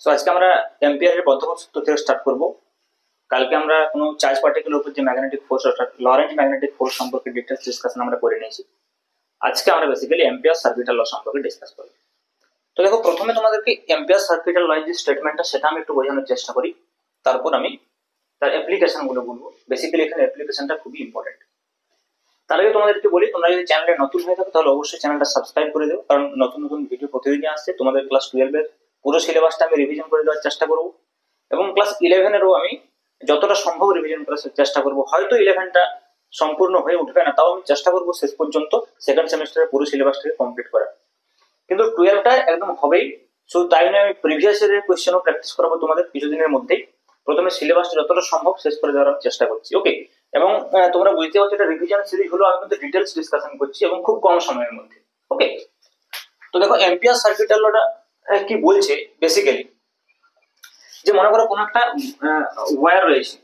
So আজকে আমরা এম্পিয়ারের বদ্ধমূল সূত্র থেকে স্টার্ট করব। কালকে আমরা কোনো চার্জ পার্টিকেলের উপর যে ম্যাগনেটিক ফোর্স অর্থাৎ লরেন্ট ম্যাগনেটিক ফোর্স সম্পর্কে ডিটেইলস ডিসকাশন আমরা করে নিয়েছি। আজকে আমরা বেসিক্যালি এম্পিয়ার সার্কিটাল ল সম্পর্কে ডিসকাস করব। তো দেখো, প্রথমে তোমাদেরকে এম্পিয়ার সার্কিটাল ল যে স্টেটমেন্টটা সেটা আমি একটু বোঝানোর চেষ্টা করি, তারপর আমি তার অ্যাপ্লিকেশন গুলো বলবো। বেসিক্যালি এখানে অ্যাপ্লিকেশনটা খুবই ইম্পর্টেন্ট। তার আগে তোমাদেরকে বলি, তোমরা যদি চ্যানেলে নতুন হয়ে থাকো তাহলে অবশ্যই চ্যানেলটা সাবস্ক্রাইব করে দিও, কারণ নতুন নতুন ভিডিও প্রতিদিনই আসছে। তোমাদের ক্লাস 12 এর পুরো সিলেবাসটা আমি রিভিশন করে দেওয়ার চেষ্টা করব, এবং ক্লাস 11 এরও আমি যতটা সম্ভব রিভিশন করার চেষ্টা করব। হয়তো 11টা সম্পূর্ণ হয়ে উঠবে না, তাও আমি চেষ্টা করব শেষ পর্যন্ত সেকেন্ড সেমিস্টারের পুরো সিলেবাসটাকে কমপ্লিট করার। কিন্তু 12টা একদম হবেই। সো তাই জন্য আমি প্রিভিয়াস ইয়ারের কোয়েশ্চেনও প্র্যাকটিস করাবো তোমাদের কিছুদিনের মধ্যেই। প্রথমে সিলেবাসটা যতটা সম্ভব শেষ করে দেওয়ার চেষ্টা করছি, ওকে? এবং তোমরা বুঝতে পারছো এটা রিভিশন সিরিজ হলো, আমি কিন্তু ডিটেইলস ডিসকাশন করছি এবং খুব কম সময়ের মধ্যে, ওকে? তো দেখো, এম্পিয়ার সার্কিটাল লটা কি বলছে বেসিক্যালি, যে মনে করো কোনো একটা ওয়্যার রয়েছে।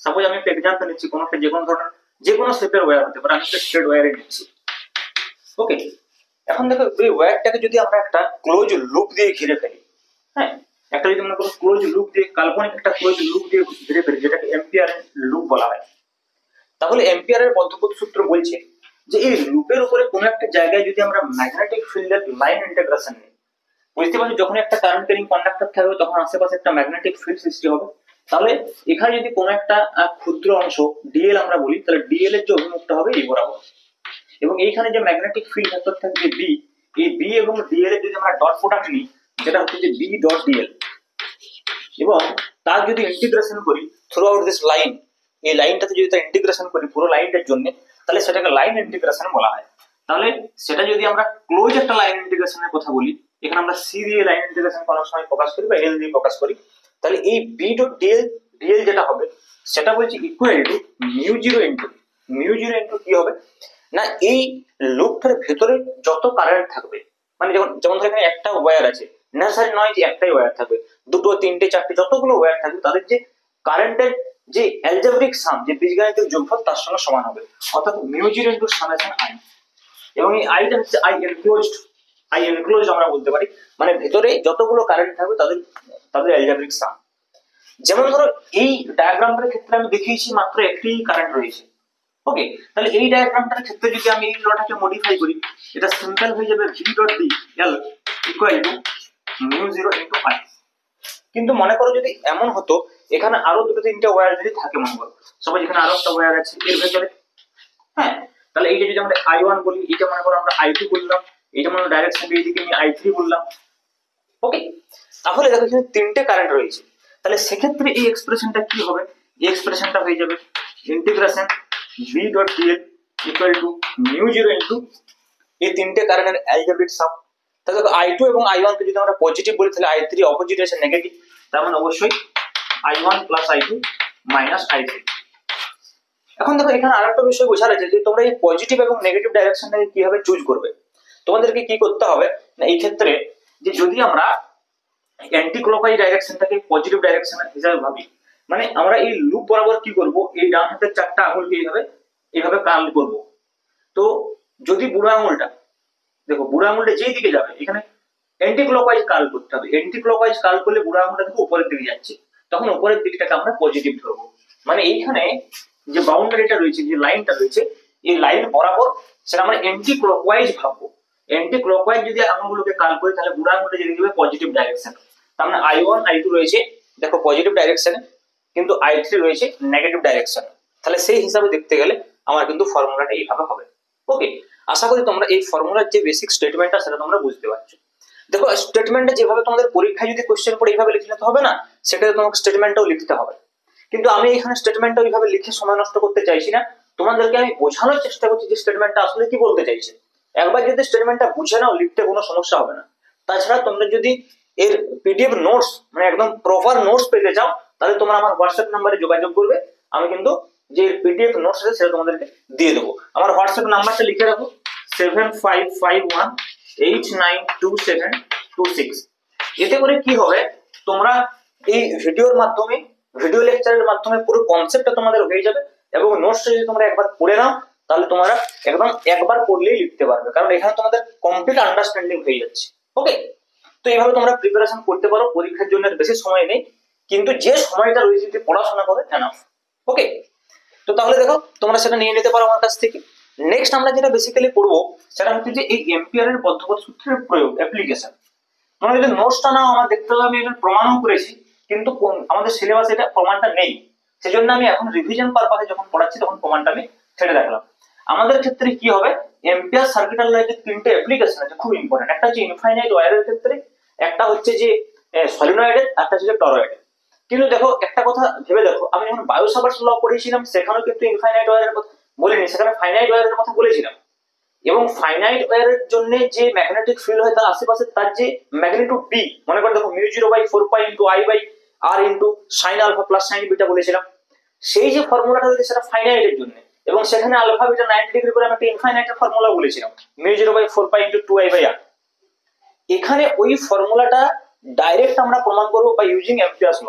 সাপোজ আমি একটা এক্সাম্পল নিচ্ছি, কোনো একটা যে কোনো ধরনের যে কোনো শেপের ওয়্যার হতে পারে, আমি একটা স্ট্রেট ওয়্যারে নিচ্ছি, ওকে? এখন দেখো, এই ওয়্যারটাকে যদি আমরা একটা ক্লোজ লুপ দিয়ে ঘিরে ফেলি, হ্যাঁ, একটা যদি মনে করো ক্লোজ লুপ দিয়ে, কাল্পনিক একটা ক্লোজ লুপ দিয়ে ঘিরে ফেলি, যেটাকে এম্পিয়ার লুপ বলা হয়, তাহলে এম্পিয়ারের বদ্ধমূল সূত্র বলছে যে এই লুপের উপরে কোনো একটা জায়গায় যদি আমরা ম্যাগনেটিক ফিল্ডের লাইন ইন্টিগ্রেশন নিই, বুঝতে পারছি যখন একটা কারেন্ট ক্যারিং কন্ডাক্টর থাকবে তখন আশেপাশে একটা ম্যাগনেটিক ফিল্ড সৃষ্টি হবে। তাহলে এখানে যদি কোনো একটা ক্ষুদ্র অংশ ডিএল আমরা বলি, তাহলে ডিএল এর যে অভিমুখটা হবে এই বরাবর, এবং এইখানে যে ম্যাগনেটিক ফিল্ড ভেক্টর থাকবে বি, এই বি এবং ডিএল এর যদি আমরা ডট প্রোডাক্ট নিই, যেটা হচ্ছে যে বি ডট ডিএল, এবং তার যদি ইন্টিগ্রেশন করি থ্রু আউট দিস লাইন, এই লাইনটাতে যদি তার ইন্টিগ্রেশন করি পুরো লাইনটার জন্য, তাহলে সেটাকে লাইন ইন্টিগ্রেশন বলা হয়। তাহলে সেটা যদি আমরা ক্লোজ একটা লাইন ইন্টিগ্রেশনের কথা বলি, এখানে আমরা সি দিয়ে লাইন ইন্টিগ্রেশন অনেক সময় প্রকাশ করি বা এল দিয়ে প্রকাশ করি, তাহলে এই বি ডট ডিএল ডিএল যেটা হবে সেটা বলছি equal to mu zero into কি হবে না, এই লুপটার ভেতরে যত কারেন্ট থাকবে, মানে যেমন ধর এখানে একটা ওয়্যার আছে, নেসারি নয় যে একটাই ওয়্যার থাকবে, দুটো তিনটে চারটে যতগুলো ওয়্যার থাকবে তাদের যে কারেন্টের যে অ্যালজেব্রিক সাম, যে বীজগাণিতিক যোগফল তার সঙ্গে সমান হবে, অর্থাৎ mu zero into summation I. এবং এই আইটা হচ্ছে আই এনক্লোজড আমরা বলতে পারি, মানে ভেতরে যতগুলো কারেন্ট থাকবে তাদের অ্যালজেব্রিক সাম। যেমন ধরো এই ডায়াগ্রামটার ক্ষেত্রে আমি দেখিয়েছি মাত্র একটি কারেন্ট রয়েছে, ওকে? তাহলে এই ডায়াগ্রামটার ক্ষেত্রে যদি আমি এই লটাকে মডিফাই করি, এটা সিম্পল হয়ে যাবে V dot D L equal to mu zero into I. কিন্তু মনে করো যদি এমন হতো এখানে আরো দুটো তিনটে ওয়্যার যদি থাকে, মনে করো সবাই এখানে আরো একটা ওয়্যার আছে এর ভেতরে, হ্যাঁ, তাহলে এই যে যদি আমরা I1 বলি, এটা মনে করো আমরা I2 বললাম, এটা মনে করো ডাইরেকশন এইদিকে আমি I3 বললাম, ওকে? তাহলে দেখো এখানে তিনটে কারেন্ট রয়েছে, তাহলে সেক্ষেত্রে এই এক্সপ্রেশনটা কি হবে? এই এক্সপ্রেশনটা হয়ে যাবে integration V dot dl equal to mu zero into এই তিনটে কারেন্টের অ্যালজেব্রিক সাম। তাহলে দেখো I2 এবং I1 কে যদি আমরা পজিটিভ বলি, তাহলে I3 অপোজিট আছে নেগেটিভ, তার মানে অবশ্যই I1 plus I2 minus I3। এখন দেখো এখানে আরেকটা বিষয় বোঝার আছে যে তোমরা এই পজিটিভ এবং নেগেটিভ ডাইরেকশনটাকে কিভাবে চুজ করবে। তোমাদেরকে কি করতে হবে না, এই ক্ষেত্রে যে যদি আমরা অ্যান্টি ক্লকওয়াইজ ডাইরেকশনটাকে পজিটিভ ডাইরেকশন হিসেবে ভাবি, মানে আমরা এই লুপ বরাবর কি করব, এই ডান হাতের চারটা আঙুলকে এইভাবে কার্ল করব। তো যদি বুড়ো আঙুলটা, দেখো বুড়ো আঙুলটা যেই দিকে যাবে এখানে অ্যান্টি ক্লকওয়াইজ কার্ল করতে হবে। অ্যান্টি ক্লকওয়াইজ কার্ল করলে বুড়ো আঙুলটা দেখো উপরের দিকে যাচ্ছে, তখন উপরের দিকটাকে আমরা পজিটিভ ধরবো। মানে এইখানে যে বাউন্ডারিটা রয়েছে, যে লাইনটা রয়েছে, এই লাইন বরাবর সেটা আমরা অ্যান্টি ক্লকওয়াইজ ভাববো। অ্যান্টি ক্লকওয়াইজ যদি আঙুলগুলোকে কার্ল করি, তাহলে বুড়ো আঙুলটা যেতে যাবে পজিটিভ ডাইরেকশন। তার মানে I1 I2 রয়েছে দেখো পজিটিভ ডাইরেকশনে, কিন্তু I3 রয়েছে নেগেটিভ ডাইরেকশনে। তাহলে সেই হিসাবে দেখতে গেলে আমার কিন্তু ফর্মুলাটা এইভাবে হবে, ওকে? আশা করি তোমরা এই ফর্মুলার যে বেসিক স্টেটমেন্টটা সেটা তোমরা বুঝতে পারছো। দেখো, স্টেটমেন্টে যেভাবে তোমাদের পরীক্ষায় যদি কোশ্চেন পড়ে এইভাবে লিখলে তো হবে না, সেটাতে তোমাকে স্টেটমেন্টটাও লিখতে হবে। কিন্তু আমি এখানে স্টেটমেন্টটা ওইভাবে লিখে সময় নষ্ট করতে চাইছি না, তোমাদেরকে আমি বোঝানোর চেষ্টা করছি যে স্টেটমেন্টটা আসলে কি বলতে চাইছে। একবার যদি স্টেটমেন্টটা বুঝে নাও, লিখতে কোনো সমস্যা হবে না। তাছাড়া তোমরা যদি এর পিডিএফ নোটস, মানে একদম প্রপার নোটস পেতে চাও, তাহলে তোমরা আমার হোয়াটসঅ্যাপ নাম্বারে যোগাযোগ করবে। আমি কিন্তু যে পিডিএফ নোটস আছে সেটা তোমাদেরকে দিয়ে দেবো। আমার হোয়াটসঅ্যাপ নাম্বারটা লিখে রাখো 7551892726। এতে করে কি হবে, তোমরা এই ভিডিওর মাধ্যমে, ভিডিও লেকচারের মাধ্যমে পুরো কনসেপ্টটা তোমাদের হয়ে যাবে, এবং নোটসটা যদি তোমরা একবার পড়ে নাও তাহলে তোমরা একদম একবার পড়লেই লিখতে পারবে, কারণ এখানে তোমাদের কমপ্লিট আন্ডারস্ট্যান্ডিং হয়ে যাচ্ছে, ওকে? তো এইভাবে তোমরা প্রিপারেশন করতে পারো, পরীক্ষার জন্য বেশি সময় নেই, কিন্তু যে সময়টা রয়েছে যদি পড়াশোনা করে এনাফ। ওকে, তো তাহলে দেখো তোমরা সেটা নিয়ে নিতে পারো আমার কাছ থেকে। নেক্সট আমরা যেটা বেসিক্যালি করবো সেটা হচ্ছে যে এই এম্পিয়ার এর বদ্ধপদ সূত্রের প্রয়োগ, অ্যাপ্লিকেশন। তোমরা যদি নোটসটা নাও, আমার দেখতে হবে আমি এটা প্রমাণও করেছি, কিন্তু আমাদের সিলেবাস এটা প্রমাণটা নেই, সেজন্য আমি এখন রিভিশন পারপাসে যখন পড়াচ্ছি তখন প্রমাণটা আমি ছেড়ে রাখলাম। আমাদের ক্ষেত্রে কি হবে, এম্পিয়ার সার্কিটাল লয়ের যে তিনটে অ্যাপ্লিকেশন আছে খুব ইম্পর্টেন্ট, একটা হচ্ছে ইনফাইনাইট ওয়্যারের ক্ষেত্রে, একটা হচ্ছে যে সলিনয়েডের, একটা হচ্ছে টরয়েডের। কিন্তু দেখো একটা কথা ভেবে দেখো, আমি যখন বায়োসাভার্টস ল পড়েছিলাম সেখানেও কিন্তু ইনফাইনাইট ওয়্যারের কথা বলিনি, সেখানে ফাইনাইট ওয়্যারের কথা বলেছিলাম। এবং ফাইনাইট ওয়্যারের জন্য যে ম্যাগনেটিক ফিল্ড হয় তার আশেপাশে তার যে ম্যাগনিটিউড বি, মনে করে দেখো μ0/4π * I/r * sin alpha plus sin beta বলেছিলাম, সেই যে ফর্মুলাটা রয়েছে সেটা ফাইনাইটের জন্য, এবং সেখানে আলফা বিটা 90 ডিগ্রি করে আমি একটা ইনফাইনাইটের ফর্মুলা বলেছিলাম μ0/4π * 2I/r। এখানে ওই ফর্মুলাটা ডাইরেক্ট আমরা প্রমাণ করবো বাই ইউজিং অ্যাম্পিয়ারস ল,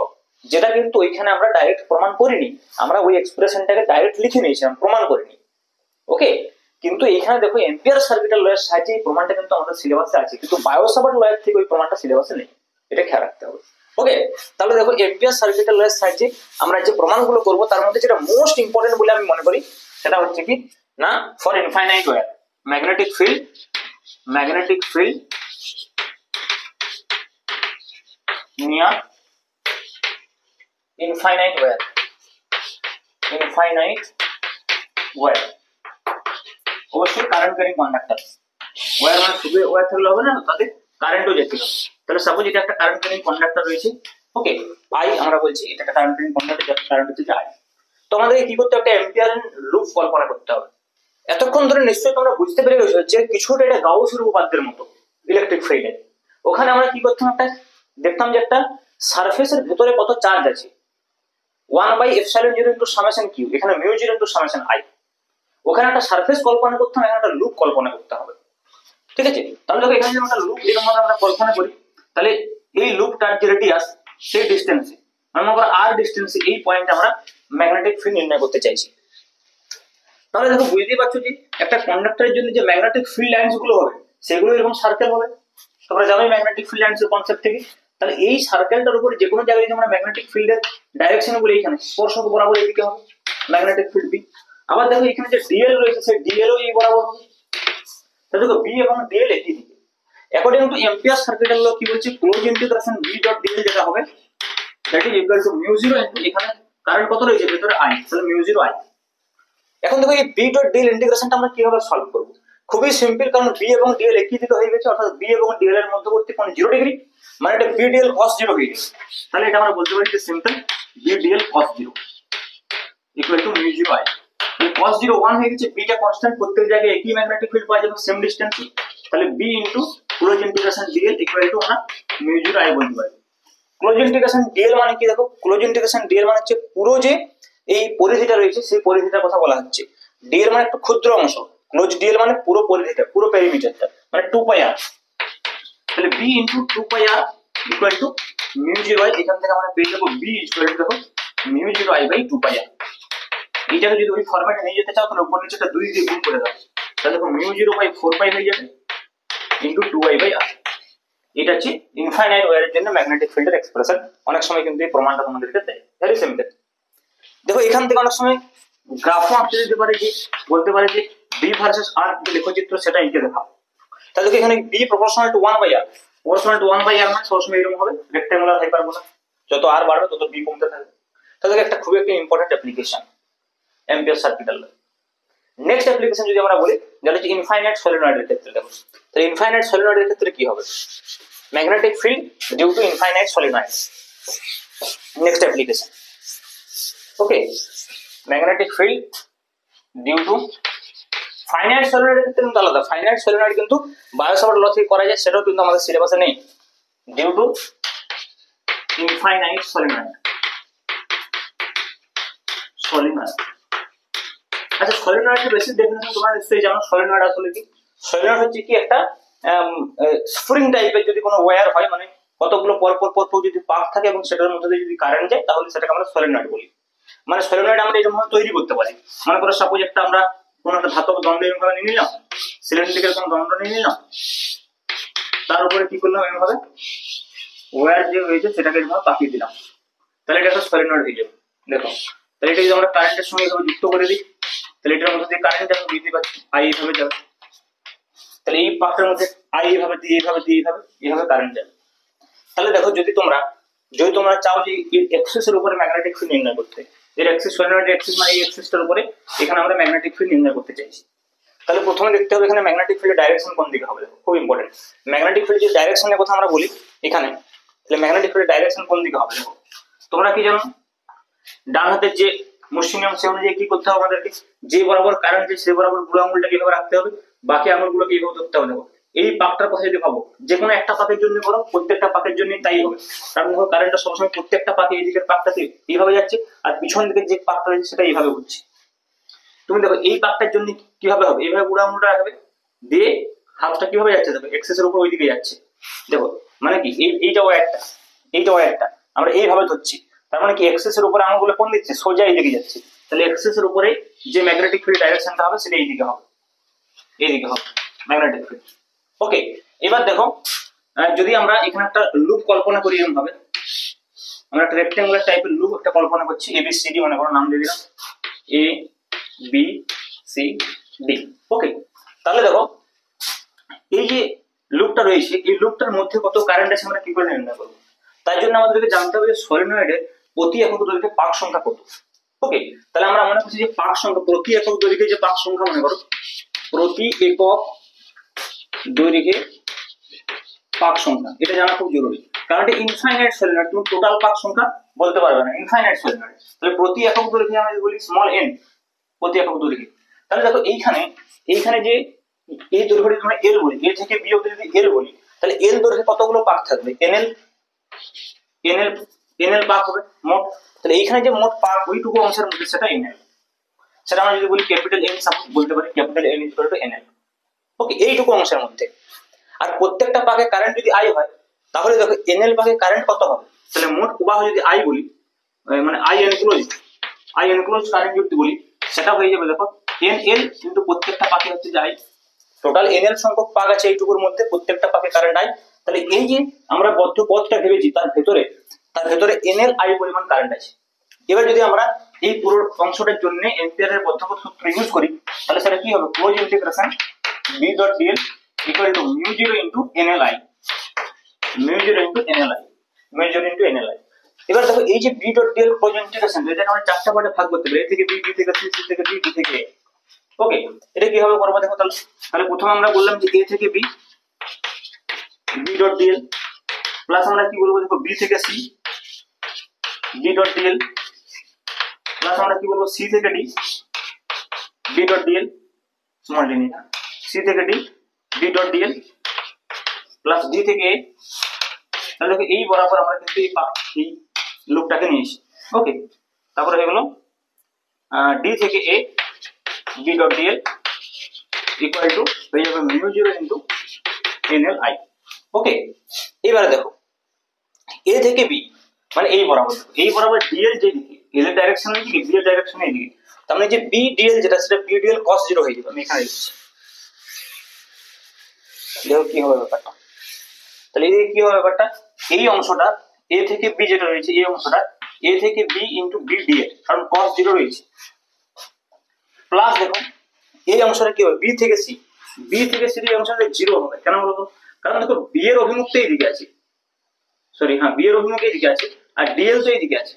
যেটা কিন্তু ওইখানে আমরা ডাইরেক্ট প্রমাণ করিনি, আমরা ওই এক্সপ্রেশনটাকে ডাইরেক্ট লিখে নিয়েছিলাম, প্রমাণ করিনি। ওকে, কিন্তু এখানে দেখো এম্পিয়ার সার্কিটাল লয়ের সাহায্যে এই প্রমাণটা কিন্তু আমাদের সিলেবাসে আছে, কিন্তু বায়োসাভার্ট লয়ের থেকে ওই প্রমাণটা সিলেবাসে নেই, এটা খেয়াল রাখতে হবে। ওকে, তাহলে দেখো এম্পিয়ার সার্কিটাল লয়ের সাহায্যে আমরা যে প্রমাণগুলো করব তার মধ্যে যেটা মোস্ট ইম্পর্টেন্ট বলে আমি মনে করি সেটা হচ্ছে কি না, for infinite wire magnetic field near infinite wire অবশ্যই কারেন্ট ক্যারিং কন্ডাক্টর। ওয়্যার মানে শুধু ওয়্যার থাকলে হবে না, তাতে কারেন্টও যেতে হবে। তাহলে সাপোজ এটা একটা কারেন্ট ক্যারিং কন্ডাক্টর রয়েছে, ওকে, আই আমরা বলছি এটা একটা কারেন্ট ক্যারিং কন্ডাক্টর, যার কারেন্ট হচ্ছে আই। তো আমাদেরকে কি করতে হবে, একটা এম্পিয়ার লুপ কল্পনা করতে হবে। এতক্ষণ ধরে নিশ্চয়ই তোমরা বুঝতে পেরে গেছো যে কিছুটা এটা গাউসের উপপাদ্যের মতো ইলেকট্রিক ফিল্ডে। ওখানে আমরা কি করতাম, একটা দেখতাম যে একটা সারফেসের ভিতরে কত চার্জ আছে, 1/ε0 * সামেশন কিউ, এখানে μ0 * সামেশন আই। ওখানে একটা সারফেস কল্পনা করতে হবে, এখানে একটা লুপ কল্পনা করতে হবে, ঠিক আছে? তাহলে দেখো এখানে যদি একটা লুপ এরকম ভাবে আমরা কল্পনা করি, তাহলে এই লুপটার যে রেডিয়াস সেই ডিসটেন্সে, মনে করো আর ডিসটেন্সে এই পয়েন্টে আমরা ম্যাগনেটিক ফিল্ড নির্ণয় করতে চাইছি। তাহলে দেখো বুঝতেই পারছো যে একটা কন্ডাক্টরের জন্য যে ম্যাগনেটিক ফিল্ড লাইনস গুলো হবে সেগুলো এরকম সার্কেল হবে, তোমরা জানোই ম্যাগনেটিক ফিল্ড লাইনস এর কনসেপ্ট থেকে। তাহলে এই সার্কেলটার উপরে যে কোনো জায়গায় আমরা ম্যাগনেটিক ফিল্ডের ডাইরেকশন বলি, এখানে স্পর্শক বরাবর এদিকে হবে ম্যাগনেটিক ফিল্ড বি। আবার দেখো এখানে যে ডিএল রয়েছে সেই ডিএলও এই বরাবর হবে। তাহলে দেখো বি এবং ডিএল একই দিকে। According to Ampere circuital law কি বলছে, ক্লোজ ইন্টিগ্রেশন B.dl যেটা হবে that is equal to μ0 into এখানে কারেন্ট কত রয়েছে ভিতরে I, তাহলে μ0 I। এখন দেখো এই B.dl ইন্টিগ্রেশনটা আমরা কিভাবে সলভ করব, খুবই সিম্পল, কারণ বি এবং ডিএল একই দিকে হয়ে গেছে, অর্থাৎ বি এবং ডিএল এর মধ্যবর্তী কোণ 0 ডিগ্রি, মানে এটা BDL cos 0 হয়ে গেছে। তাহলে এটা আমরা বলতে পারি যে simple BDL cos 0 equal to μ0 I। এই cos 0 1 হয়ে গেছে, বিটা কনস্ট্যান্ট, প্রত্যেক জায়গায় একই ম্যাগনেটিক ফিল্ড পাওয়া যাবে সেম ডিসটেন্স, তাহলে b into close integration dl equal to আমরা μ0 I বলতে পারি। ক্লোজ ইন্টিগ্রেশন dl মানে কি, দেখো ক্লোজ ইন্টিগ্রেশন dl মানে হচ্ছে পুরো যে এই পরিধিটা রয়েছে সেই পরিধিটার কথা বলা হচ্ছে। dl মানে একটা ক্ষুদ্র অংশ, ক্লোজ dl মানে পুরো পরিধিটা, পুরো পেরিমিটারটা, মানে 2πr। তাহলে b into 2πr equal to μ0 I। এখান থেকে আমরা পেয়ে যাবো b ইকুয়াল টু দেখো μ0 I বাই 2πr। এইটাকে যদি ওই ফরম্যাটে নিয়ে যেতে চাও তাহলে উপর নিচেটা 2 দিয়ে গুণ করে দাও, তাহলে দেখো μ0/4π হয়ে যাবে ইনটু 2I বাই r। এটা হচ্ছে ইনফাইনাইট ওয়্যারের জন্য ম্যাগনেটিক ফিল্ডের এক্সপ্রেশন। অনেক সময় কিন্তু এই প্রমাণটা তোমাদেরকে দেয়, ভেরি সিম্পল। দেখো এখান থেকে অনেক সময় গ্রাফও আঁকতে দিতে পারে, যে বলতে পারে যে b ভার্সেস r যে লেখচিত্র সেটা এঁকে দেখাও। তাহলে দেখো এখানে b proportional to 1/r, proportional to 1/r মানে সবসময় এরকম হবে, রেক্ট্যাঙ্গুলার হাইপারবোলা, যত r বাড়বে তত b কমতে থাকবে। তাহলে একটা খুবই একটা ইম্পর্টেন্ট অ্যাপ্লিকেশন এম্পিয়ার সার্কিটাল ল। নেক্সট অ্যাপ্লিকেশন যদি আমরা বলি যেটা হচ্ছে ইনফাইনাইট সলিনয়েডের ক্ষেত্রে। দেখো তাহলে ইনফাইনাইট সলিনয়েডের ক্ষেত্রে কি হবে, magnetic field due to infinite solenoid. Next application, okay, magnetic field due to finite সলিনয়েডের ক্ষেত্রে কিন্তু আলাদা। ফাইনাইট সলিনয়েড কিন্তু বায়োসাভার্ট ল থেকে করা যায়, সেটাও কিন্তু আমাদের সিলেবাসে নেই। Due to infinite solenoid. আচ্ছা, সলিনয়েডের বেসিক ডেফিনিশন তোমরা নিশ্চয়ই জানো। সলিনয়েড আসলে কি, সলিনয়েড হচ্ছে কি একটা স্প্রিং টাইপের যদি কোনো ওয়্যার হয়, মানে কতগুলো পরপর যদি পাক থাকে এবং সেটার মধ্যে দিয়ে যদি কারেন্ট যায় তাহলে সেটাকে আমরা সলিনয়েড বলি। মানে সলিনয়েড আমরা এরকম ভাবে তৈরি করতে পারি, মনে করো সাপোজ একটা আমরা কোনো একটা ধাতব দণ্ড এরকম ভাবে নিয়ে নিলাম, সিলিন্ড্রিক্যাল কোনো দণ্ড নিয়ে নিলাম, তার উপরে কি করলাম এভাবে ওয়্যার যে হয়েছে সেটাকে এভাবে পাকিয়ে দিলাম, তাহলে এটা একটা সলিনয়েড হয়ে যাবে। দেখো তাহলে এটা যদি আমরা কারেন্টের সঙ্গে এভাবে যুক্ত করে দিই, তাহলে এটার মধ্যে দিয়ে কারেন্ট যখন দিতে পারছি আই এইভাবে যাবে, তাহলে এই পাকটার মধ্যে আই এইভাবে দিয়ে এইভাবে কারেন্ট যাবে। তাহলে দেখো যদি তোমরা চাও যে এর অ্যাক্সিস এর উপরে ম্যাগনেটিক ফিল্ড নির্ণয় করতে, এর অ্যাক্সিস সলিনয়েড অ্যাক্সিস মানে এই অ্যাক্সিসটার উপরে এখানে আমরা ম্যাগনেটিক ফিল্ড নির্ণয় করতে চাইছি, তাহলে প্রথমে দেখতে হবে এখানে ম্যাগনেটিক ফিল্ডের ডাইরেকশন কোন দিকে হবে। খুব ইম্পর্টেন্ট, ম্যাগনেটিক ফিল্ড যে ডাইরেকশনের কথা আমরা বলি এখানে, তাহলে ম্যাগনেটিক ফিল্ডের ডাইরেকশন কোন দিকে হবে। দেখো তোমরা কি জানো ডান হাতের যে মুষ্টি নিয়ম সে অনুযায়ী কি করতে হবে আমাদেরকে, যে বরাবর কারেন্ট যে বরাবর বুড়ো আঙুলটাকে এভাবে রাখতে হবে, বাকি আঙুলগুলোকে এইভাবে ধরতে হবে। দেখো এই পাকটার কথা যদি ভাবো যে কোনো একটা পাকের জন্য করো, প্রত্যেকটা পাকের জন্য তাই হবে, কারণ দেখো কারেন্টটা সবসময় প্রত্যেকটা পাকে এই দিকের পাকটাতে এইভাবে যাচ্ছে আর পিছন দিকের যে পাকটা রয়েছে সেটা এইভাবে হচ্ছে। তুমি দেখো এই পাকটার জন্য কিভাবে হবে, এইভাবে বুড়ো আঙুলটা রাখবে, দিয়ে হাতটা কিভাবে যাচ্ছে দেখো এক্সেসের উপর ওইদিকে যাচ্ছে। দেখো মানে কি এইটাও একটা আমরা এইভাবে ধরছি, তার মানে কি এক্সেসের উপরে আঙুলগুলো কোন দিচ্ছে সোজা এইদিকে যাচ্ছে, তাহলে এক্সেসের উপরে যে ম্যাগনেটিক ফিল্ড ডাইরেকশনটা হবে সেটা এইদিকে হবে ম্যাগনেটিক ফিল্ড। ওকে, এবার দেখো যদি আমরা এখানে একটা লুপ কল্পনা করি, এরকম ভাবে আমরা একটা রেক্ট্যাঙ্গুলার টাইপের লুপ একটা কল্পনা করছি, ABCD মনে করো নাম দিয়ে দিলাম ABCD। ওকে, তাহলে দেখো এই যে লুপটা রয়েছে এই লুপটার মধ্যে কত কারেন্ট আছে আমরা কি করে নির্ণয় করবো, তাই জন্য আমাদেরকে জানতে হবে যে সলিনয়েডের প্রতি একক দৈর্ঘ্যে পাক সংখ্যা কত। ওকে, তাহলে আমরা মনে করছি যে পাক সংখ্যা প্রতি একক দৈর্ঘ্যে যে পাক সংখ্যা মনে করো প্রতি একক দৈর্ঘ্যে পাক সংখ্যা, এটা জানা খুব জরুরি, কারণ এটা ইনফাইনাইট সলিনয়েড, তুমি টোটাল পাক সংখ্যা বলতে পারবে না, ইনফাইনাইট সলিনয়েড। তাহলে প্রতি একক দৈর্ঘ্যে আমরা বলি স্মল n, প্রতি একক দৈর্ঘ্যে। তাহলে দেখো এইখানে যে এই দৈর্ঘ্যটি আমরা L বলি, A থেকে B অবধি যদি L বলি, তাহলে L দৈর্ঘ্যে কতগুলো পাক থাকবে, NL পাক হবে মোট। তাহলে এইখানে যে মোট পাক ওইটুকু অংশের মধ্যে সেটা NL, সেটা আমরা যদি বলি ক্যাপিটাল N সাপোজ বলতে পারি capital N equal to NL। ওকে, এইটুকু অংশের মধ্যে। আর প্রত্যেকটা পাকে কারেন্ট যদি I হয় তাহলে দেখো NL পাকে কারেন্ট কত হবে, তাহলে মোট প্রবাহ যদি I বলি মানে I এনক্লোজ কারেন্ট যদি বলি সেটা হয়ে যাবে দেখো NL কিন্তু প্রত্যেকটা পাকে হচ্ছে যে I, টোটাল NL সংখ্যক পাক আছে এইটুকুর মধ্যে, প্রত্যেকটা পাকে কারেন্ট I, তাহলে এই যে আমরা বদ্ধ পথটা ভেবেছি তার ভেতরে NL I পরিমাণ কারেন্ট আছে। এবার যদি আমরা এই পুরো অংশটার জন্য এম্পিয়ারের বদ্ধপথ সূত্র ইউজ করি তাহলে সেটা কি হবে, close integration B.dl equal to μ0 into NLI, এবার দেখো এই যে B.dl ক্লোজ ইন্টিগ্রেশন এটাকে আমরা চারটা পার্টে ভাগ করতে পারি, A থেকে B, B থেকে C, C থেকে D, D থেকে A। ওকে, এটা কিভাবে করব দেখো, তাহলে প্রথমে আমরা বললাম যে A থেকে B B.dl প্লাস আমরা কি বলবো দেখো B থেকে C B.dl প্লাস আমরা কি বলবো C থেকে D B.dl স্মল d নিয়ে C থেকে D B.dl প্লাস D থেকে A। তাহলে দেখো এই বরাবর আমরা কিন্তু এই লুপটাকে নিয়েছি। ওকে, তারপরে হয়ে গেল D থেকে A B.dl ইকুয়াল টু হয়ে যাবে μ0 ইনটু NLI। ওকে, এবারে দেখো A থেকে B মানে এই বরাবর dl যে দিকে L এর ডাইরেকশন দিকে B এর ডাইরেকশন এদিকে, তার মানে যে B.dl যেটা সেটা B.dl cos 0 হয়ে যাবে। আমি এখানে লিখছি, দেখো কি হবে ব্যাপারটা, তাহলে এই কি হবে ব্যাপারটা, এই অংশটা A থেকে B যেটা রয়েছে এই অংশটা A থেকে B ইনটু B.dl কারণ cos 0 রয়েছে, প্লাস দেখো এই অংশটা কি হবে B থেকে C এই অংশটা 0 হবে। কেন বলতো, কারণ দেখো B এর অভিমুখটা এইদিকে আছে, B এর অভিমুখ এইদিকে আছে আর dl তো এইদিকে আছে,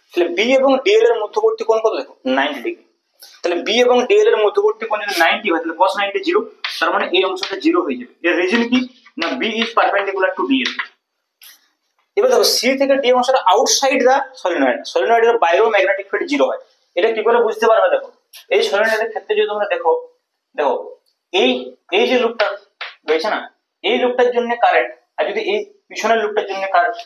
তাহলে B এবং dl এর মধ্যবর্তী কোণ কত দেখো 90 ডিগ্রি। তাহলে B এবং dl এর মধ্যবর্তী কোণ যদি 90 হয় তাহলে cos 90 0, তার মানে এই অংশটা 0 হয়ে যাবে। এর রিজন কি না B is perpendicular to dl। এবার দেখো C থেকে D অংশটা আউটসাইড দা সলিনয়েডের বাইরেও ম্যাগনেটিক ফিল্ড 0 হয়। এটা কি করে বুঝতে পারবে দেখো, এই সলিনয়েডের ক্ষেত্রে যদি তোমরা দেখো এই যে লুপটা রয়েছে না এই লুপটার জন্য কারেন্ট, আর যদি এই পিছনের লুপটার জন্য কারেন্ট,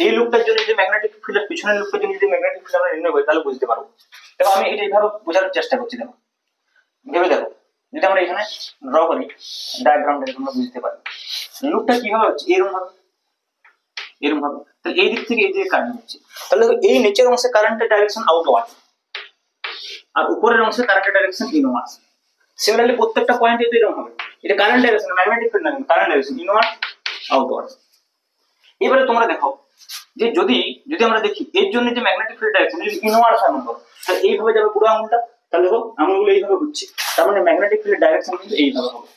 এই লুপটার জন্য যদি ম্যাগনেটিক ফিল্ড পিছনের লুপটার জন্য যদি ম্যাগনেটিক ফিল্ড আমরা নির্ণয় করি তাহলে বুঝতে পারবো। দেখো আমি এটা এইভাবে বোঝানোর চেষ্টা করছি, দেখো ভেবে দেখো যদি আমরা এখানে ড্র করি ডায়াগ্রামটা তোমরা বুঝতে পারবে লুপটা কিভাবে হচ্ছে, এরকম ভাবে তাহলে এই দিক থেকে এই দিকে কারেন্ট হচ্ছে, তাহলে এই নিচের অংশে কারেন্টের ডাইরেকশন আউটওয়ার্ড আর উপরের অংশে কারেন্টের ডাইরেকশন ইনওয়ার্ড। সিমিলারলি প্রত্যেকটা পয়েন্টে তো এরকম হবে। এটা কারেন্ট ডাইরেকশন, ম্যাগনেটিক ফিল্ড না, কারেন্ট ডাইরেকশন, ইনওয়ার্ড আউটওয়ার্ড। এবারে তোমরা দেখো যে যদি যদি আমরা দেখি এর জন্য যে ম্যাগনেটিক ফিল্ড ডাইরেকশন যদি ইনওয়ার্ড হয় মনে করো, তাহলে এইভাবে যাবে পুরো আঙুলটা। তাহলে দেখো আঙুলগুলো এইভাবে ঘুরছে, তার মানে ম্যাগনেটিক ফিল্ড ডাইরেকশন কিন্তু এইভাবে হবে।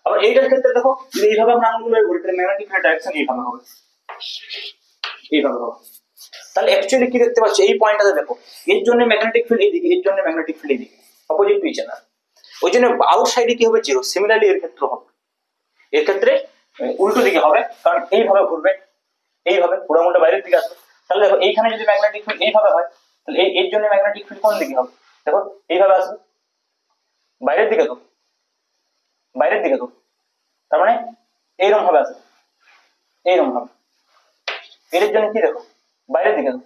আবার এইটার ক্ষেত্রে দেখো যদি এইভাবে আমরা আঙুলগুলো ঘুরি, তাহলে ম্যাগনেটিক ফিল্ড ডাইরেকশন এইভাবে হবে, এইভাবে হবে। তাহলে অ্যাকচুয়ালি কি দেখতে পাচ্ছ এই পয়েন্টটাতে দেখো, এর জন্য ম্যাগনেটিক ফিল্ড এইদিকে, এর জন্য ম্যাগনেটিক ফিল্ড এইদিকে, অপোজিট টু ইচ আদার। ওই জন্য আউটসাইডে কি হবে? জিরো। সিমিলারলি এর ক্ষেত্রে হবে, এর ক্ষেত্রে উল্টো দিকে হবে, কারণ এইভাবে ঘুরবে, এইভাবে পুরো আঙুলটা বাইরের দিকে আসবে। তাহলে দেখো এইখানে যদি ম্যাগনেটিক ফিল্ড এইভাবে হয়, তাহলে এর জন্য ম্যাগনেটিক ফিল্ড কোন দিকে হবে? দেখো এইভাবে আসবে, বাইরের দিকে, তো বাইরের দিকে, তো তার মানে এইরকম ভাবে আসবে, এইরকম ভাবে। এর জন্য কি দেখো বাইরের দিকে, তো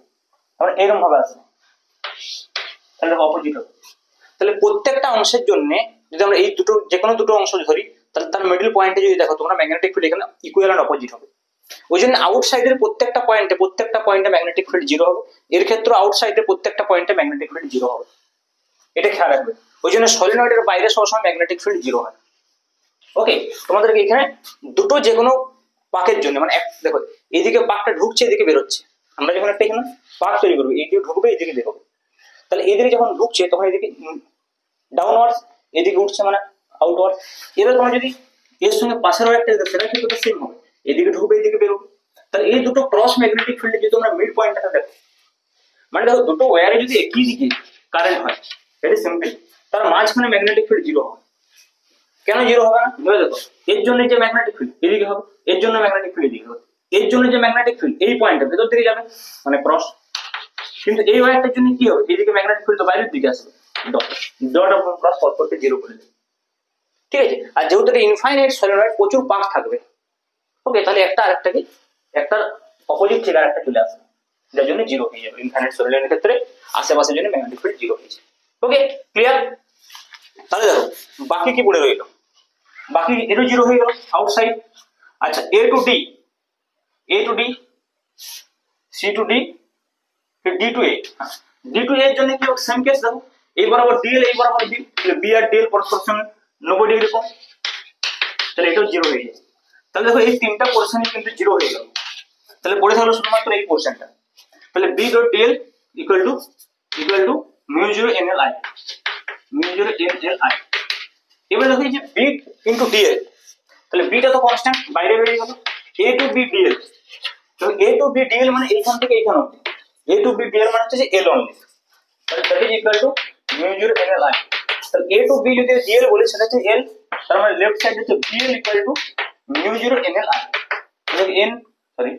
তার মানে এইরকম ভাবে আসবে, তাহলে অপোজিট হবে। তাহলে প্রত্যেকটা অংশের জন্য যদি আমরা এই দুটো যে কোনো দুটো অংশ ধরি, তাহলে তার মিডল পয়েন্টে যদি দেখো তোমরা ম্যাগনেটিক ফিল্ড এখানে ইকুয়াল এন্ড অপোজিট হবে। ওই জন্য আউটসাইডের প্রত্যেকটা পয়েন্টে ম্যাগনেটিক ফিল্ড জিরো হবে। এর ক্ষেত্রে আউটসাইডের প্রত্যেকটা পয়েন্টে ম্যাগনেটিক ফিল্ড জিরো হবে, এটা খেয়াল রাখবে। ওই জন্য সলিনয়েডের বাইরে সবসময় ম্যাগনেটিক ফিল্ড জিরো হয়। ওকে, তোমাদেরকে এখানে দুটো যে কোনো পাকের জন্য মানে দেখো এইদিকে পাকটা ঢুকছে, এদিকে বেরোচ্ছে, আমরা যখন একটা এখানে পাক তৈরি করবো, এইদিকে ঢুকবে, এইদিকে বেরোবে, তাহলে এইদিকে যখন ঢুকছে তখন এদিকে ডাউনওয়ার্ডস, এদিকে উঠছে মানে আউটওয়ার্ড। এবার তোমরা যদি এর সঙ্গে পাশের একটা সেটা কিন্তু সেম হবে, এদিকে ঢুকবে, এদিকে বেরোবে। তাহলে এই দুটো ক্রস ম্যাগনেটিক ফিল্ডে যদি তোমরা মিড পয়েন্টটা দেখো, মানে দেখো দুটো ওয়্যারে যদি একই দিকে কারেন্ট হয়, ভেরি সিম্পল, তার মাঝখানে ম্যাগনেটিক ফিল্ড জিরো হবে। কেন জিরো হবে না? ভেবে দেখো, এর জন্য যে ম্যাগনেটিক ফিল্ড এদিকে হবে, এর জন্য ম্যাগনেটিক ফিল্ড এদিকে হবে, এর জন্য যে ম্যাগনেটিক ফিল্ড এই পয়েন্টের ভেতর দিকে যাবে মানে ক্রস, কিন্তু এই ওয়্যারটার জন্য কি হবে? এইদিকে ম্যাগনেটিক ফিল্ড তো বাইরের দিকে আসবে, ডট ডট এবং ক্রস পরপরকে জিরো করে দেবে, ঠিক আছে। আর যেহেতু এটা ইনফাইনাইট সলিনয়েড, প্রচুর পাক থাকবে, ওকে, তাহলে একটা আরেকটাকে একটা অপোজিট থেকে আরেকটা চলে আসবে, যার জন্য জিরো হয়ে যাবে। ইনফাইনাইট সলিনয়েডের ক্ষেত্রে আশেপাশের জন্য ম্যাগনেটিক ফিল্ড জিরো হয়ে যাবে। ওকে, ক্লিয়ার? তাহলে দেখো বাকি কি পড়ে রইল, বাকি এরও জিরো হয়ে গেল আউটসাইড। আচ্ছা, A to D, A to D, C to D, D to A. D to এর জন্য কি হবে? Same case. দেখো এই বরাবর ডিএল, এই বরাবর বি, বি আর ডিএল পরস্পর সঙ্গে 90 ডিগ্রি কোণ, তাহলে এটাও জিরো হয়ে যাবে। তাহলে দেখো এই তিনটা পোর্শনই কিন্তু জিরো হয়ে গেল। তাহলে পড়ে থাকলো শুধুমাত্র এই পোর্শনটা। তাহলে B dot dl equal to mu zero nl I, mu zero nl I. এবারে দেখো এই যে বি ইন্টু ডিএল, তাহলে বিটা তো কনস্ট্যান্ট, বাইরে বেরিয়ে গেল। এ টু বি ডিএল, তো এ টু বি ডিএল মানে এইখান থেকে এইখান অবধি, এ টু বি ডিএল মানে হচ্ছে যে এল অনলি, তাহলে that is equal to mu zero nl I. তাহলে এ টু বি যদি ডিএল বলি সেটা হচ্ছে এল, তার মানে লেফট সাইড হচ্ছে BL equal to mu zero nl I. তাহলে N sorry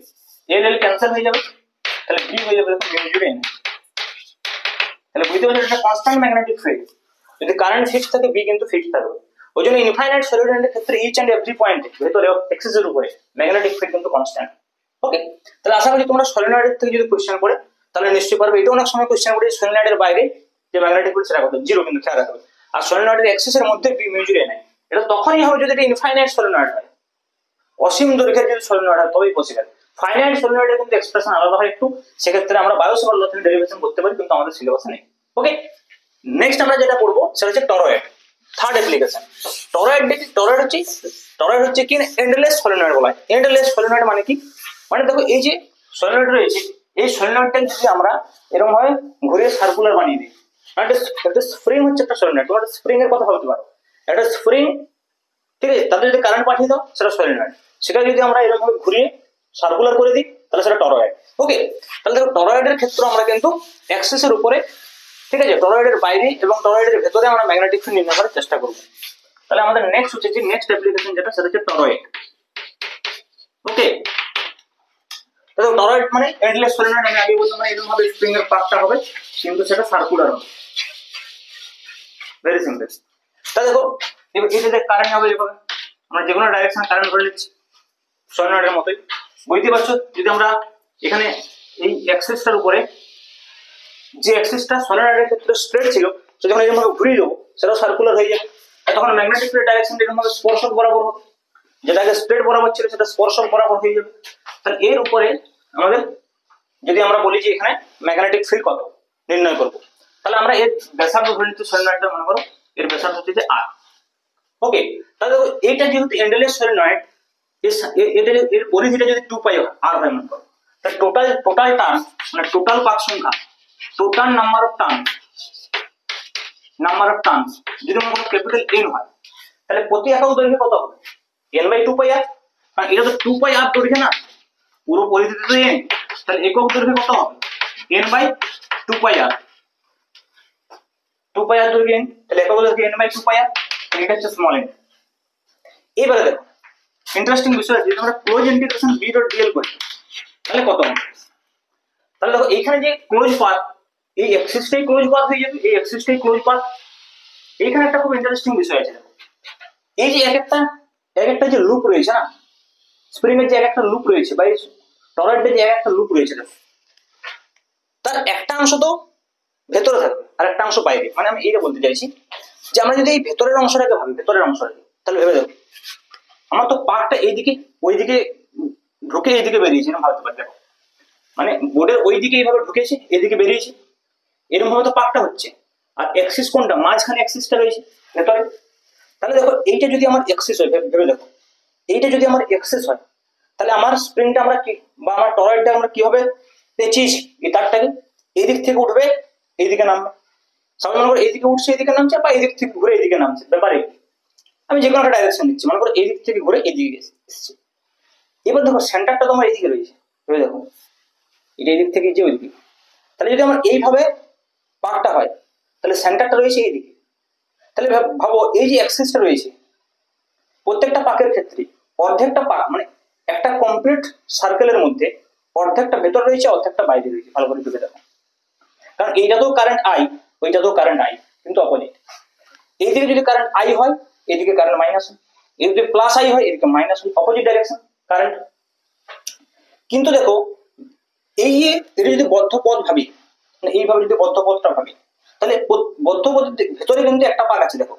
L L cancel হয়ে যাবে, তাহলে বি হয়ে যাবে মিউ জিরো এন। তাহলে বুঝতে পারছো এটা কনস্ট্যান্ট ম্যাগনেটিক ফিল্ড, যদি কারেন্ট ফিক্স থাকে বি কিন্তু ফিক্স থাকবে। ওই জন্য ইনফাইনাইট সলিনয়েডের ক্ষেত্রে ইচ এন্ড এভরি পয়েন্টে ভেতরে এক্সিস এর উপরে ম্যাগনেটিক ফিল্ড কিন্তু কনস্ট্যান্ট। ওকে, তাহলে আশা করি তোমরা সলিনয়েডের থেকে যদি কোশ্চেন পড়ে তাহলে নিশ্চয়ই পারবে। এটা অনেক সময় কোশ্চেন পড়ে সলিনয়েডের বাইরে যে ম্যাগনেটিক ফিল্ড সেটা কত জিরো, কিন্তু খেয়াল রাখবে। আর সলিনয়েডের এক্সিস এর মধ্যে বি মিউ জিরো এন, এটা তখনই হবে যদি এটা ইনফাইনাইট সলিনয়েড হয়, অসীম দৈর্ঘ্যের যদি সলিনয়েড হয় তবেই পসিবল। ফাইনাইট সলিনয়েডের কিন্তু এক্সপ্রেশন আলাদা হয় একটু, সেক্ষেত্রে আমরা বায়োসাভার্ট ল থেকে ডেরিভেশন করতে পারি, কিন্তু আমাদের সিলেবাসে নেই। ওকে, নেক্সট আমরা যেটা পড়বো সেটা হচ্ছে টরয়েড, থার্ড অ্যাপ্লিকেশন। টরয়েড হচ্ছে কি এন্ডলেস সলিনয়েড বলা হয়। এন্ডলেস সলিনয়েড মানে কি? মানে দেখো এই যে সলিনয়েড রয়েছে, এই সলিনয়েডটা যদি আমরা এরকম ভাবে ঘুরিয়ে সার্কুলার বানিয়ে দিই, একটা স্প্রিং হচ্ছে একটা সলিনয়েড, তোমার স্প্রিং এর কথা ভাবতে পারো, একটা স্প্রিং, ঠিক আছে, তাদের যদি কারেন্ট পাঠিয়ে দাও সেটা সলিনয়েড, সেটা যদি আমরা এরকম ভাবে ঘুরিয়ে সার্কুলার করে দিই তাহলে সেটা টরয়েড। ওকে, তাহলে দেখো টরয়েডের ক্ষেত্রে আমরা কিন্তু অ্যাক্সিসের উপরে, ঠিক আছে, টরয়েডের বাইরে এবং টরয়েডের ভেতরে আমরা ম্যাগনেটিক ফিল্ড নির্ণয় করার চেষ্টা করব। তাহলে আমাদের নেক্সট হচ্ছে যে নেক্সট অ্যাপ্লিকেশন যেটা সেটা হচ্ছে টরয়েড। ওকে, তাহলে টরয়েড মানে এন্ডলেস সলিনয়েড, আমি আগে বললাম মানে এরকম ভাবে স্প্রিং এর পার্টটা হবে কিন্তু সেটা সার্কুলার হবে, ভেরি সিম্পল। তাহলে দেখো এটাতে কারেন্ট হবে এভাবে, আমরা যে কোনো ডাইরেকশন কারেন্ট ধরে নিচ্ছি সলিনয়েডের মতোই, বুঝতে পারছো। যদি আমরা এখানে এই অ্যাক্সিসটার উপরে যে অ্যাক্সিসটা সলিনয়েডের ক্ষেত্রে স্ট্রেট ছিল সেটা যখন এরকম ভাবে ঘুরিয়ে দেবো সেটাও সার্কুলার হয়ে যাবে, আর তখন ম্যাগনেটিক ফিল্ড ডাইরেকশন এরকম ভাবে স্পর্শক বরাবর হবে, যেটাকে স্ট্রেট বরাবর ছিল সেটা স্পর্শক বরাবর হয়ে যাবে। তাহলে এর উপরে আমাদের যদি আমরা বলি যে এখানে ম্যাগনেটিক ফিল্ড কত নির্ণয় করব, তাহলে আমরা এর ব্যাসার্ধ ধরে নিচ্ছি সলিনয়েডটা মনে করো এর ব্যাসার্ধ হচ্ছে যে r। ওকে, তাহলে এইটা যেহেতু এন্ডলেস সলিনয়েড, এর পরিধিটা যদি 2 পাই r হয় মনে করো, তাহলে টোটাল টার্ন মানে টোটাল পাক সংখ্যা, টোটাল নাম্বার অফ টার্নস যদি মনে করো ক্যাপিটাল N হয়, তাহলে প্রতি একক দৈর্ঘ্যে কত হবে n/2 পাই r। কারণ এটা তো 2 পাই r দৈর্ঘ্যে না, পুরো পরিধিতে তো n, তাহলে একক দৈর্ঘ্যে কত হবে n/2 পাই r। 2 পাই r দৈর্ঘ্যে n, তাহলে একক দৈর্ঘ্যে n/2 পাই r, এটা হচ্ছে স্মল n। এবারে দেখো ইন্টারেস্টিং বিষয়, যদি আমরা ক্লোজ ইন্টিগ্রেশন b.dl করি তাহলে কত হবে। তাহলে দেখো এইখানে যে ক্লোজ পাথ, এই এক্সিসটাই ক্লোজ পাথ হয়ে যাবে, এই এক্সিসটাই ক্লোজ পাথ। এইখানে একটা খুব ইন্টারেস্টিং বিষয় আছে, এই যে এক একটা যে লুপ রয়েছে না, স্প্রিং এর যে এক একটা লুপ রয়েছে বা টরয়েডের যে এক একটা লুপ রয়েছে, তার একটা অংশ তো ভেতরে থাকবে আর একটা অংশ বাইরে। মানে আমি এইটা বলতে চাইছি যে আমরা যদি এই ভেতরের অংশটাকে ভাবি, তাহলে ভেবে দেখো আমার তো পার্টটা এইদিকে ওইদিকে ঢুকে এইদিকে বেরিয়েছে, এরকম ভাবতে পারি। দেখো মানে বোর্ডের ওইদিকে এইভাবে ঢুকেছে, এদিকে বেরিয়েছে, এরকম ভাবে তো পার্টটা হচ্ছে। আর এক্সিস কোনটা, মাঝখানে এক্সিসটা রয়েছে ভেতরে। তাহলে দেখো এইটা যদি আমার এক্সিস হয়, ভেবে দেখো এইটা যদি আমার এক্সিস হয়, তাহলে আমার স্প্রিংটা আমরা কি বা আমার টরয়েডটা আমরা কিভাবে পেঁচিয়েছি, এই তারটাকে এইদিক থেকে উঠবে এইদিকে নামবে, সবাই মনে করো এইদিকে উঠছে এইদিকে নামছে, বা এইদিক থেকে ঘুরে এইদিকে নামছে, ব্যাপারে আমি যে কোনো একটা ডাইরেকশন নিচ্ছি, মনে করো এইদিক থেকে ঘুরে এইদিকে এসছে। এবার দেখো সেন্টারটা তোমার এইদিকে রয়েছে, ভেবে দেখো এটা এইদিক থেকে যে ওইদিকে, তাহলে যদি আমার এইভাবে পাকটা হয় তাহলে সেন্টারটা রয়েছে এইদিকে। তাহলে ভাবো এই যে অ্যাক্সিসটা রয়েছে প্রত্যেকটা পাকের ক্ষেত্রে অর্ধেকটা পাক মানে একটা কমপ্লিট সার্কেলের মধ্যে অর্ধেকটা ভেতর রয়েছে, অর্ধেকটা বাইরে রয়েছে। ভালো করে ভেবে দেখো, কারণ এইটাতেও কারেন্ট আই, ওইটাতেও কারেন্ট আই, কিন্তু অপোজিট। এইদিকে যদি কারেন্ট আই হয় এদিকে কারেন্ট মাইনাস হয়, এদিকে প্লাস আই হয় এদিকে মাইনাস হয়, অপোজিট ডাইরেকশন কারেন্ট। কিন্তু দেখো এই এটা যদি বদ্ধ পথ ভাবি, মানে এইভাবে যদি বদ্ধ পথটা ভাবি, তাহলে বদ্ধ পথের ভেতরে কিন্তু একটা পাক আছে দেখো,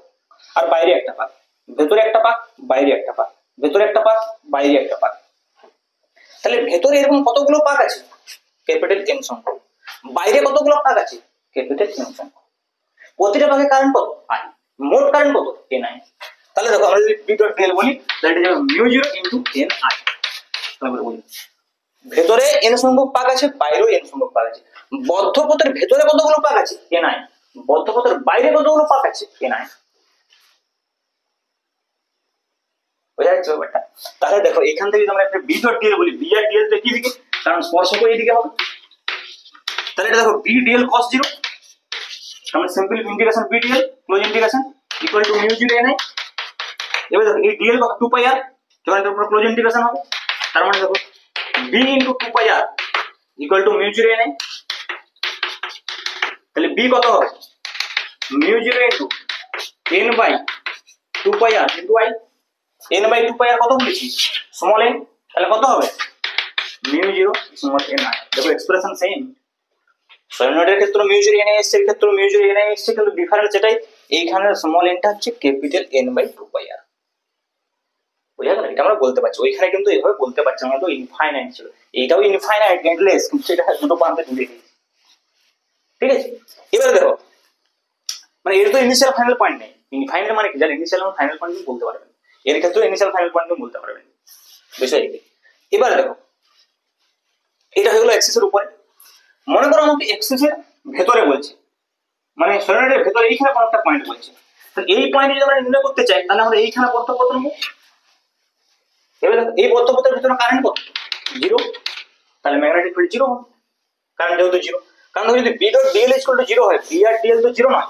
আর বাইরে একটা পাক, ভেতরে একটা পাক বাইরে একটা পাক, ভেতরে একটা পাক বাইরে একটা পাক। তাহলে ভেতরে এরকম কতগুলো পাক আছে, ক্যাপিটাল এন সংখ্যক। বাইরে কতগুলো পাক আছে, ক্যাপিটাল এন সংখ্যক। প্রতিটা পাকে কারেন্ট কত, আই। মোট কারেন্ট কত, এন আই। তাহলে দেখো আমরা যদি b.dl বলি তাহলে এটা যাবে μ0 * n i। তাহলে বলি ভেতরে n সংখ্যক পাক আছে, বাইরেও n সংখ্যক পাক আছে। বদ্ধ পথের ভেতরে কতগুলো পাক আছে, n i। বদ্ধ পথের বাইরে কতগুলো পাক আছে, n i। বুঝা যাচ্ছে ব্যাপারটা? তাহলে দেখো এখান থেকে যদি আমরা একটা b.dl বলি, b আর dl তো একই দিকে, কারণ স্পর্শক এইদিকে হবে। তাহলে এটা দেখো b.dl cos 0, আমরা simple integration b.dl close integration equal to μ0 n i। এবার দেখো এই dl কত, 2 পাই r, যখন এর উপর ক্লোজ ইন্টিগ্রেশন হবে, তার মানে দেখো b * 2 pi r equal to μ0 n i। তাহলে b কত হবে, μ0 * n/2 pi r into i। n/2 pi r কত বলেছি, স্মল n, তাহলে কত হবে μ0 স্মল n i। দেখো এক্সপ্রেশন সেম, সলিনয়েডের ক্ষেত্রে μ0 n i এসছে, এর ক্ষেত্রে μ0 n i এসছে, কিন্তু ডিফারেন্স এটাই, এইখানে স্মল n টা হচ্ছে ক্যাপিটাল n/2 পাই r। বুঝা গেল? এটা আমরা বলতে পারছি, ওইখানে কিন্তু এইভাবে বলতে পারছি, আমরা তো ইনফাইনাইট ছিল, এইটাও ইনফাইনাইট এন্ডলেস, কিন্তু এটা দুটো প্রান্তে জুড়ে দিয়েছি। ঠিক আছে, এবারে দেখো মানে এর তো ইনিশিয়াল ফাইনাল পয়েন্ট নেই। ইনফাইনাইট মানে কি, যার ইনিশিয়াল এবং ফাইনাল পয়েন্ট বলতে পারবেন, এর ক্ষেত্রে ইনিশিয়াল ফাইনাল পয়েন্ট বলতে পারবেন বিষয় কি। এবারে দেখো এটা হয়ে গেল এক্সিসের উপরে। মনে করো আমাকে এক্সিসের ভেতরে বলছে, মানে সলিনয়েডের ভেতরে এইখানে কোনো একটা পয়েন্ট বলছে, তাহলে এই পয়েন্টে যদি আমরা নির্ণয় করতে চাই তাহলে আমরা এইখানে বদ্ধ পথ নেব। এবারে দেখো এই বদ্ধ পথের ভিতরে কারেন্ট কত, 0, তাহলে ম্যাগনেটিক ফিল্ড 0 হবে, কারণ যেহেতু 0। কারণ যদি b.dl = 0 হয়, b আর dl তো 0 নয়।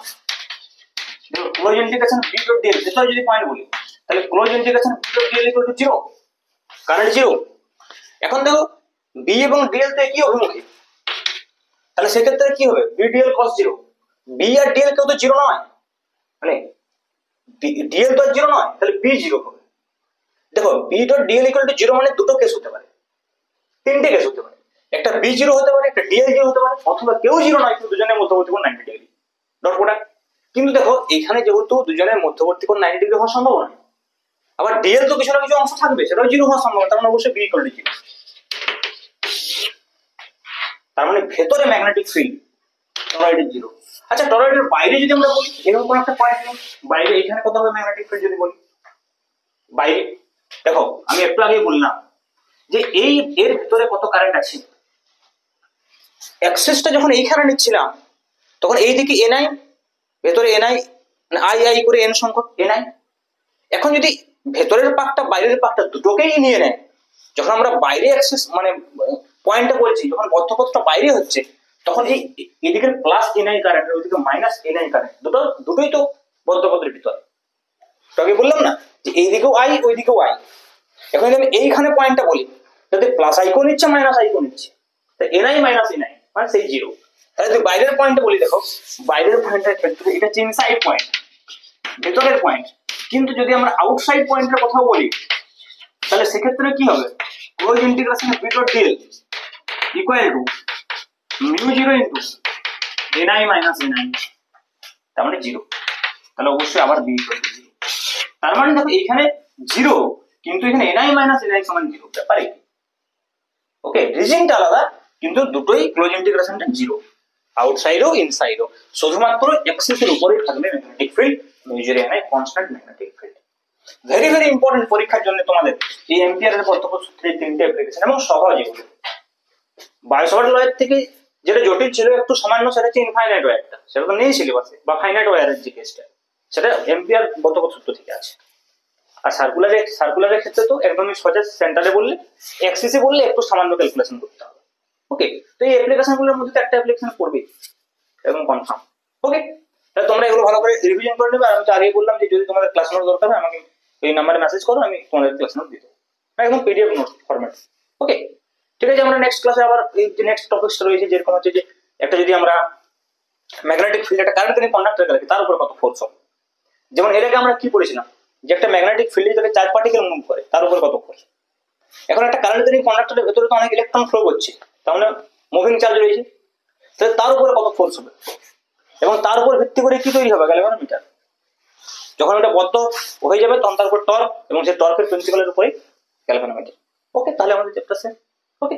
দেখো ক্লোজ ইন্টিগ্রেশন b.dl ভেতরে যদি পয়েন্ট বলি, তাহলে ক্লোজ ইন্টিগ্রেশন b.dl = 0, কারেন্ট 0। এখন দেখো b এবং dl তো একই অভিমুখে, তাহলে সেক্ষেত্রে কি হবে, b.dl cos 0। b আর dl কেউ তো 0 নয়, মানে dl তো 0 নয়, তাহলে b 0 হবে। দেখো b.dl = 0 মানে দুটো কেস হতে পারে, তিনটে কেস হতে পারে, একটা b 0 হতে পারে, একটা dl 0 হতে পারে, অথবা কেউ 0 নয়, কিন্তু দুজনের মধ্যবর্তী কোণ 90 ডিগ্রি, ডট প্রোডাক্ট। কিন্তু দেখো এখানে যেহেতু দুজনের মধ্যবর্তী কোণ 90 ডিগ্রি হওয়া সম্ভব নয়, আবার dl তো কিছু না কিছু অংশ থাকবে, সেটাও 0 হওয়া সম্ভব, তার মানে অবশ্যই b = 0। তার মানে ভেতরে ম্যাগনেটিক ফিল্ড টরয়েডের 0, আচ্ছা টরয়েডের বাইরে যদি আমরা বলি, এরকম কোন একটা পয়েন্ট নেই, বাইরে এখানে কত হবে ম্যাগনেটিক ফিল্ড যদি বলি বাইরে, দেখো আমি একটু আগে বললাম যে এই এর ভিতরে কত কারেন্ট আছে। অ্যাক্সেসটা যখন এইখানে নিচ্ছিলাম তখন এইদিকে এনআই, ভেতরে এনআই আই আই করে এন সংখ্যক এনআই। এখন যদি ভেতরের পাকটা বাইরের পাকটা দুটোকেই নিয়ে নেয়, যখন আমরা বাইরে অ্যাক্সেস মানে পয়েন্টটা বলছি, যখন বদ্ধপথটা বাইরে হচ্ছে তখন এই এদিকে প্লাস এনআই কারেন্ট আর ওইদিকে মাইনাস এনআই কারেন্ট দুটোই তো বদ্ধপথের ভিতরে। তো আগে বললাম না যে এইদিকেও আই ওইদিকেও আই। এখন যদি আমি এইখানে পয়েন্টটা বলি, যদি প্লাস আইকো নিচ্ছে মাইনাস আইকো নিচ্ছে, তো এনআই মাইনাস এনআই মানে সেই জিরো। তাহলে যদি বাইরের পয়েন্টটা বলি, দেখো বাইরের পয়েন্টের ক্ষেত্রে এটা হচ্ছে ইনসাইড পয়েন্ট, ভেতরের পয়েন্ট। কিন্তু যদি আমরা আউটসাইড পয়েন্টের কথা বলি তাহলে সেক্ষেত্রে কি হবে, close integration B dot dl equal to mu zero into nI minus nI, তার মানে জিরো। তাহলে অবশ্যই আবার বি ইকুয়াল টু জিরো। তার মানে দেখো এখানে জিরো কিন্তু এখানে এনআই মাইনাস এনআই সমান জিরো, ব্যাপারে ওকে রিজিনটা আলাদা কিন্তু দুটোই ক্লোজ ইন্টিগ্রেশনটা জিরো, আউটসাইডও ইনসাইডও। শুধুমাত্র এক্সিসের উপরেই থাকবে ম্যাগনেটিক ফিল্ড, মিউজির NI constant magnetic field. Very very important পরীক্ষার জন্য তোমাদের এই এম্পিয়ারের বদ্ধপথ সূত্রের তিনটে অ্যাপ্লিকেশন এবং সহজ এগুলো। বায়োসাভার্ট লয়ের থেকে যেটা জটিল ছিল একটু সামান্য, সেটা হচ্ছে ইনফাইনাইট ওয়্যারটা, সেটা তো নেই সিলেবাসে, বা ফাইনাইট ওয়্যারের যে কেসটা সেটা এম্পিয়ার বদ্ধপথ সূত্র থেকে আছে। আর সার্কুলারের ক্ষেত্রে তো একদমই সোজা, সেন্টারে বললে এক্সিসে বললে একটু সামান্য ক্যালকুলেশন করতে হবে। ওকে, তো এই অ্যাপ্লিকেশন গুলোর মধ্যে একটা অ্যাপ্লিকেশন পড়বে এবং কনফার্ম। ওকে, তাহলে তোমরা এগুলো ভালো করে রিভিশন করে নেবে। আর আমি তো আগে বললাম যে যদি তোমাদের ক্লাস নোট দরকার হয় আমাকে এই নাম্বারে মেসেজ করো, আমি তোমাদের ক্লাস নোট দিয়ে দেবো, একদম পিডিএফ নোট ফরম্যাট। ওকে, ঠিক আছে। আমরা নেক্সট ক্লাসে আবার এই যে নেক্সট টপিকসটা রয়েছে, যেরকম হচ্ছে যে একটা যদি আমরা ম্যাগনেটিক ফিল্ড একটা কারেন্ট কারেন্ট কন্ডাক্টর রাখি তার উপরে কত ফোর্স হবে। যেমন এর আগে আমরা কি পড়েছিলাম যে একটা ম্যাগনেটিক ফিল্ডে যাকে চার্জ পার্টিকেল মুভ করে তার উপর কত ফোর্স। এখন একটা কারেন্ট কারেন্ট কন্ডাক্টরের ভেতরে তো অনেক ইলেকট্রন ফ্লো করছে, তার মানে মুভিং চার্জ রয়েছে, তাহলে তার উপরে কত ফোর্স হবে এবং তার উপর ভিত্তি করে কি তৈরি হবে গ্যালভানোমিটার। যখন এটা বদ্ধ হয়ে যাবে তখন তার উপর টর্ক এবং সেই টর্কের প্রিন্সিপালের উপরে গ্যালভানোমিটার। ওকে, তাহলে আমাদের চ্যাপ্টার শেষ। ওকে।